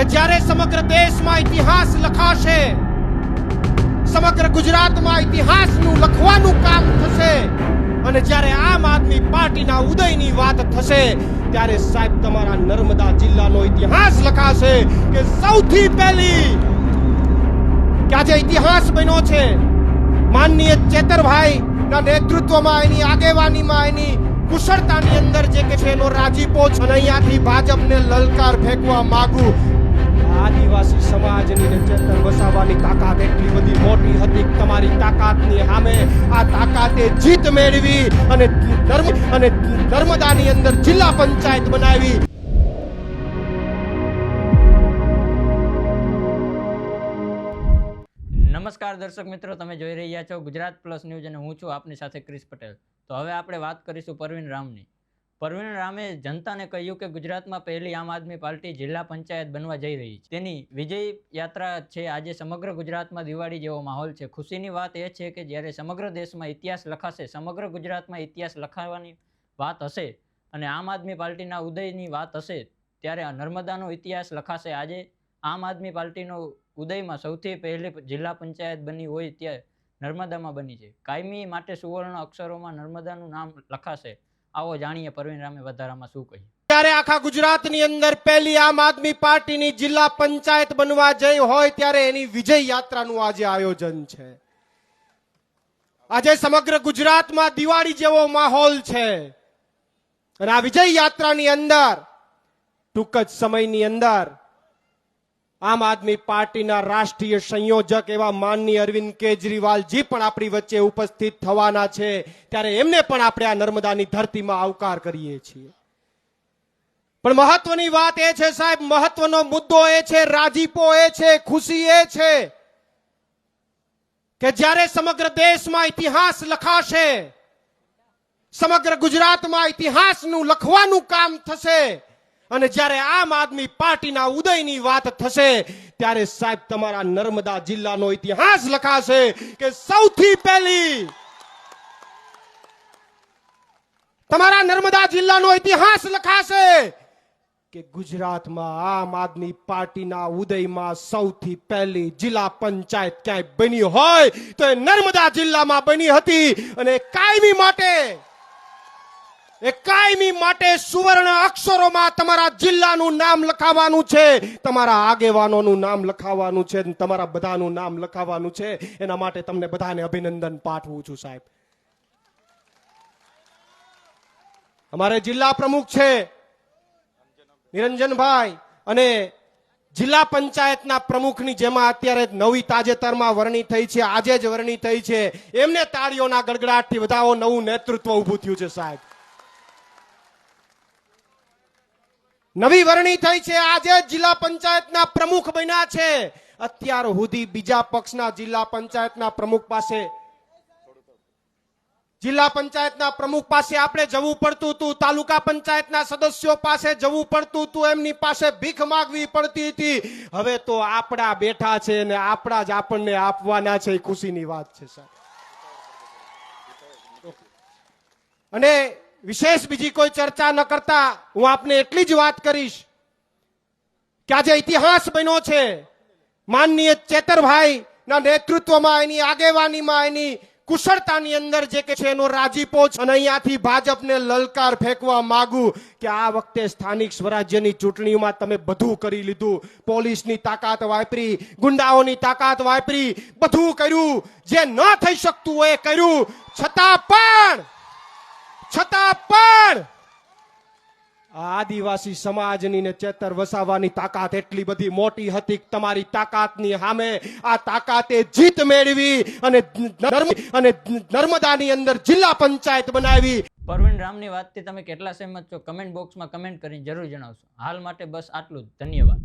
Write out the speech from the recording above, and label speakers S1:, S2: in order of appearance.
S1: કે જ્યારે સમગ્ર દેશમાં ઇતિહાસ લખાશે, સમગ્ર ગુજરાતમાં ઇતિહાસનું લખવાનું કામ થશે અને જ્યારે આમ આદમી પાર્ટીના ઉદયની વાત થશે ત્યારે સાહેબ તમારા નર્મદા જિલ્લાનો ઇતિહાસ લખાશે કે સૌથી પહેલી કે આજે ઇતિહાસ બન્યો છે માનનીય ચેતરભાઈ ના નેતૃત્વમાં, એની આગેવાનીમાં, એની કુશળતાની અંદર જે કે છે એનો રાજીપો છે અને અહીંયાથી ભાજપને લલકાર ફેંકવા માંગુ. આદિવાસી સમાજની ચેતર વસાવવાની તાકાત એટલી બધી મોટી હતી કે તમારી તાકાતની સામે આ તાકાતે જીત મેળવી અને નર્મદાની અંદર જિલ્લા પંચાયત બનાવી.
S2: નમસ્કાર દર્શક મિત્રો, તમે જોઈ રહ્યા છો ગુજરાત પ્લસ ન્યૂઝ અને હું છું આપની સાથે ક્રિસ પટેલ. તો હવે આપણે વાત કરીશું પરવીન રામની. પરવીન રામે જનતાને કહ્યું કે ગુજરાતમાં પહેલી આમ આદમી પાર્ટી જિલ્લા પંચાયત બનવા જઈ રહી છે. તેની વિજય યાત્રા છે. આજે સમગ્ર ગુજરાતમાં દિવાળી જેવો માહોલ છે. ખુશીની વાત એ છે કે જ્યારે સમગ્ર દેશમાં ઇતિહાસ લખાશે, સમગ્ર ગુજરાતમાં ઇતિહાસ લખાવવાની વાત હશે અને આમ આદમી પાર્ટીના ઉદયની વાત હશે ત્યારે નર્મદાનો ઇતિહાસ લખાશે. આજે આમ આદમી પાર્ટીનો ઉદયમાં સૌથી પહેલી જિલ્લા પંચાયત બની હોય ત્યાં નર્મદામાં બની છે. કાયમી માટે સુવર્ણ અક્ષરોમાં નર્મદાનું નામ લખાશે. આવો જાણીએ પરવીન રામે વધારામાં શું કહ્યું.
S1: ત્યારે આખા ગુજરાતની અંદર પહેલી આમ આદમી પાર્ટીની જિલ્લા પંચાયત બનવા જઈ હોય ત્યારે એની વિજય યાત્રાનું આજે આયોજન છે. આજે સમગ્ર ગુજરાતમાં દિવાળી જેવો માહોલ છે અને આ વિજય યાત્રાની અંદર ટૂંક જ સમયની અંદર આમ આદમી પાર્ટીના રાષ્ટ્રીય સંયોજક એવા માનનીય અરવિંદ કેજરીવાલજી પણ આપણી વચ્ચે ઉપસ્થિત થવાના છે. ત્યારે એમને પણ આપણે આ નર્મદાની ધરતીમાં આવકાર કરીએ છીએ. પણ મહત્વની વાત એ છે સાહેબ, મહત્વનો મુદ્દો એ છે, રાજીપો એ છે, ખુશી એ છે કે જ્યારે સમગ્ર દેશમાં ઇતિહાસ લખાશે, સમગ્ર ગુજરાતમાં ઇતિહાસનું લખવાનું કામ થશે અને જ્યારે આમ આદમી પાર્ટીના ઉદયની વાત થશે ત્યારે સાહેબ તમારા નર્મદા જિલ્લાનો ઇતિહાસ લખાશે કે સૌથી પહેલી તમારા નર્મદા જિલ્લાનો ઇતિહાસ લખાશે કે ગુજરાતમાં આમ આદમી પાર્ટીના ઉદયમાં સૌથી પહેલી જિલ્લા પંચાયત ક્યાંય બની હોય તો એ નર્મદા જિલ્લામાં બની હતી અને કાયમી માટે સુવર્ણ અક્ષરોમાં તમારા જિલ્લાનું નામ લખાવવાનું છે, તમારા આગેવાનોનું નામ લખાવવાનું છે, તમારા બધાનું નામ લખાવવાનું છે. એના માટે તમને બધાને અભિનંદન પાઠવું છું સાહેબ. અમારે જિલ્લા પ્રમુખ છે નિરંજનભાઈ અને જિલ્લા પંચાયતના પ્રમુખની જેમાં અત્યારે નવી તાજેતરમાં વરણી થઈ છે, આજે જ વરણી થઈ છે, એમને તાળીઓના ગડગડાટથી વધાવો. નવું નેતૃત્વ ઊભું થયું છે સાહેબ. નવી વરણી થઈ છે, આજે જિલ્લા પંચાયતના પ્રમુખ બન્યા છે. અત્યાર સુધી બીજા પક્ષના જિલ્લા પંચાયતના પ્રમુખ પાસે આપણે જવું પડતું હતું, તાલુકા પંચાયતના સદસ્યો પાસે જવું પડતું હતું, એમની પાસે ભીખ માંગવી પડતી હતી. હવે તો આપણા બેઠા છે અને આપણા જ આપણને આપવાના છે. ખુશીની વાત છે સાહેબ. અને વિશેષ બીજી કોઈ ચર્ચા ન કરતા હું આપને એટલી જ વાત કરીશ કે આજે ઇતિહાસ બન્યો છે માનનીય ચેતરભાઈ ના નેતૃત્વમાં, એની આગેવાનીમાં, એની કુશળતાની અંદર જે કે છે એનો રાજીપો છે અને અહીંયાથી ભાજપને લલકાર ફેંકવા માંગુ કે આ વખતે સ્થાનિક સ્વરાજ્યની ચૂંટણીઓમાં તમે બધું કરી લીધું. પોલીસની તાકાત વાપરી, ગુંડાઓની તાકાત વાપરી, બધું કર્યું, જે ન થઈ શકતું હોય એ કર્યું. છતાં પણ આદિવાસી સમાજની ને ચેતર વસાવવાની તાકાત એટલી બધી મોટી હતી કે તમારી તાકાતની સામે આ તાકાતે જીત મેળવી અને નર્મદાની અંદર જિલ્લા પંચાયત બનાવી.
S2: પરવીન રામની વાતથી તમે કેટલા સહેમત છો કમેન્ટ બોક્સમાં કમેન્ટ કરીને જરૂર જણાવશો. હાલ માટે બસ આટલું જ. ધન્યવાદ.